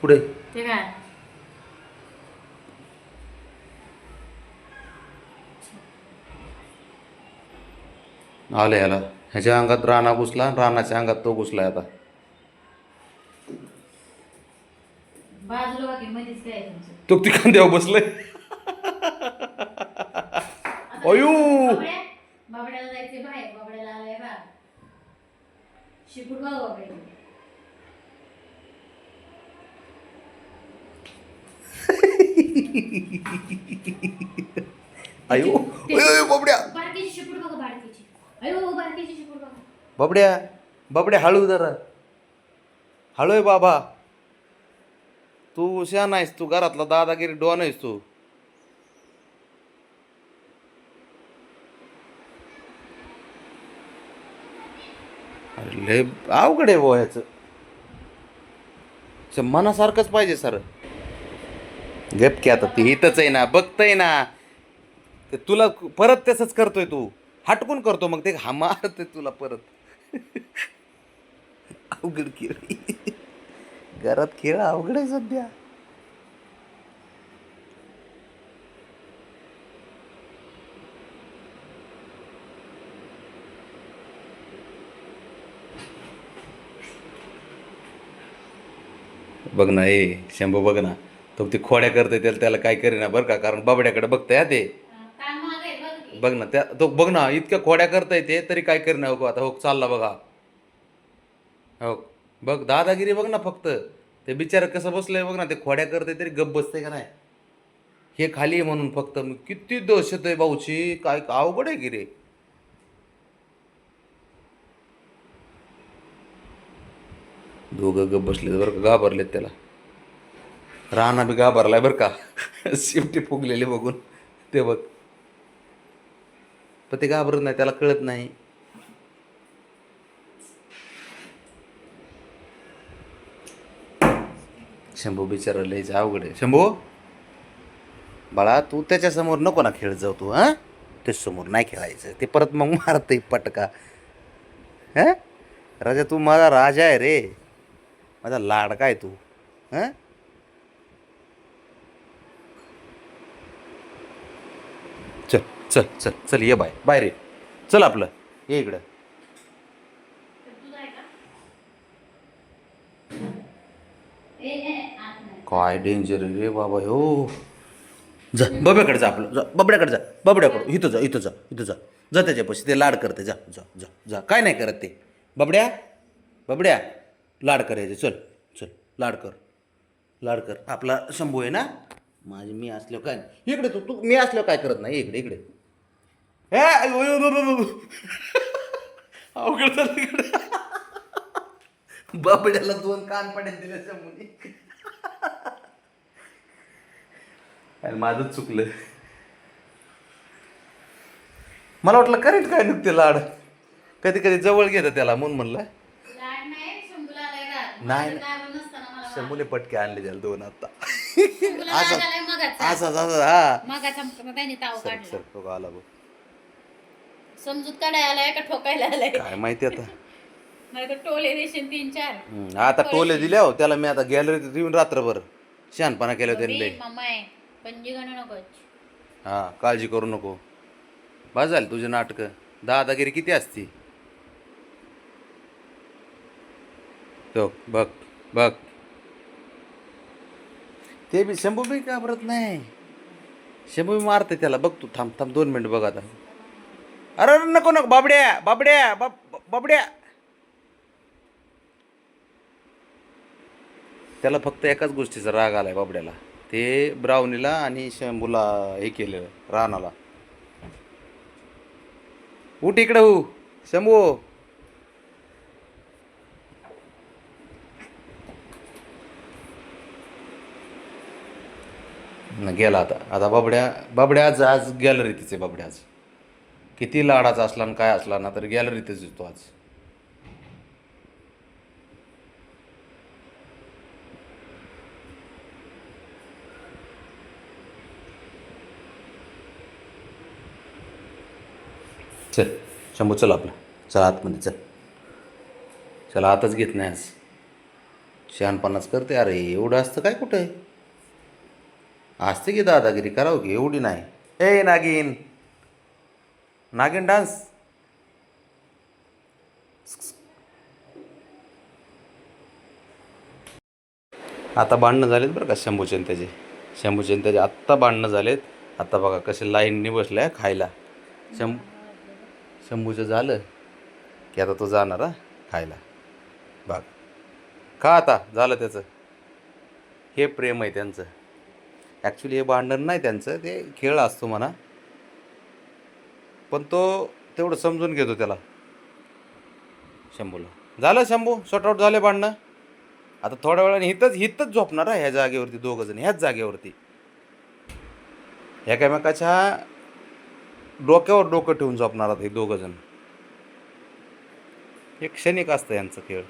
पुढे ते काय आलं याला. ह्याच्या अंगात राणा घुसला, राणाच्या अंगात तो घुसलाय आता. बाजूला बाकी मध्येच काय आहे तुमचं तो ती खांद्यावर बसलंय. आता अयो बाबड्याला जायचे बाहेर बाबड्याला आलाय बा शिकूड बघ बाबड्या अयो अयो बाबड्या बारकीची शिकूड बघ बारकीची अयो बारकीची शिकूड बघ बाबड्या बाबड्या हळू जरा हळू आहे बाबा. तू शहाणा आहेस, तू घरातला दादागिरी डॉन आहेस तू. अरे लय अवघड आहे बुवा ह्याचं. मनासारखंच पाहिजे सर. गप की आता ती इथंच आहे ना, बघतय ना ते तुला परत तसंच करतोय तू. हटकून करतो मग ते हा मारते तुला परत. अवघड खेळ घरात खेळ अवघड आहे सध्या. बघ ना शंभू बघ ना, तो ती खोड्या करते त्याला काय करेना बरं का, कारण बाबड्याकडे बघतंय हा ते. कान मागे बघ की बघ ना त्या तो बघ ना इतक्या खोड्या करता येते तरी काय करेना. हो आता हो चालला बघा. हो बघ दादागिरी बघ ना फक्त. ते बिचारा कसं बसलंय बघ ना, ते खोड्या करते तरी गप बसतंय का नाही. हे खाली आहे म्हणून फक्त. किती दहशत आहे भाऊची, काय अवघड आहे की रे. दोघं गप बसले बरं का, घाबरलेत त्याला. राणा बी घाबरलाय बरं का. शेपटी फुगलेली बघून ते बघ. पण ते घाबरत नाही, त्याला कळत नाही. शंभू बिचारा लयच अवघड आहे. शंभू बाळा तू त्याच्यासमोर नको ना खेळ जाऊ तू. हां त्याच्यासमोर नाही खेळायचं, ते परत मग मारतंय पटका. हां राजा तू माझा राजा आहे रे, माझा लाडका आहे तू. हां चल चल चल चल ये बाय बाय रे. चल आपलं ये इकडं. तुझा आहे का ए आत नाही काय डेंजर आहे रे बाबा हो. जा बब्याकडे जा, आपलं जा बबड्याकडे जा. बबड्याकडं इथं जा, इथं जा, इथं जा. जा त्याच्यापाशी, ते लाड करते. जा जा जा जा, काय नाही करत ते. बबड्या बबड्या लाड करायचे. चल चल लाड कर, लाड कर. आपला शंभू आहे ना, माझे मी असल्यावर काय नाही. इकडे तू तू मी असल्यावर काय करत नाही. इकडे इकडे हे अवघड झालं इकडे. बबड्याला 2 कान पडेल दिले शंभूने. आणि माझंच चुकलं. मला वाटलं करेल काय नुकते लाड. कधी कधी जवळ घेतं त्याला म्हणून म्हणलं. लाड नाही शंभूला आलाय राग नाही दारू नसताना मला शंभूने पटके आणले त्याला 2 आता. शंभूला राग आलाय मगाचा असं हा मगाचा त्याने ताव सर काढला सर तो आला बघ. समजूत काढायला आलाय का ठोकायला आलाय काय माहिती आता. नाही तर टोले देशील 3-4 आता टोले दिल्या हो त्याला मी. आता गॅलरीत येऊन रात्रभर शहाणपणा केलं त्यांनी लय. मम्माय पंजी गणू नको हां काळजी करू नको. बस झाली तुझे नाटकं. दादागिरी किती असती. तो बघ बघ ते बी शंभू बी घाबरत नाही. शंभू बी मारते त्याला. बघ तू थांब थांब 2 मिनिट बघ आता. अरे नको नको बाबड्या बाबड्या बाबड्या. त्याला फक्त एकाच गोष्टीचा राग आलाय बाबड्याला. ते ब्राउनीला आणि शंभूला हे केलं रानाला. उठ इकडे हो शंभू. गेला आता. आता बाबड्या बाबड्या आज गॅलरीतच आहे. बाबड्या आज किती लाडाचा असला आणि काय असला ना तरी गॅलरीतच येतो आज. चल शंभू चल आपलं. चल आतमध्ये चल. चल आतच घेत नाही आज. शहाणपणाच करते. अरे एवढं असतं काय कुठे असते की दादागिरी करावं की एवढी नाही. ए नागिन, नागिन डान्स. आता भांडणं झालेत बरं का शंभूचे आणि त्याचे. शंभूचे आणि त्याचे आत्ता भांडणं झालेत. आता बघा कसे लाईनने बसले खायला. शंभूचं झालं की आता तो जाणार हा खायला. बघ खा आता झालं त्याचं. हे प्रेम आहे त्यांचं. ॲक्च्युली हे भांडण नाही त्यांचं, ते खेळ असतो म्हणा, पण तो तेवढं समजून घेतो त्याला शंभूला. झालं शंभू सॉर्ट आऊट झाले भांडणं. आता थोड्या वेळाने हिथंच झोपणार आहे ह्या जागेवरती दोघं जण, ह्याच जागेवरती एकामेकाच्या डोक्यावर डोकं ठेवून झोपणार आहेत हे दोघं जण. हे क्षणिक असतं यांचं खेळ.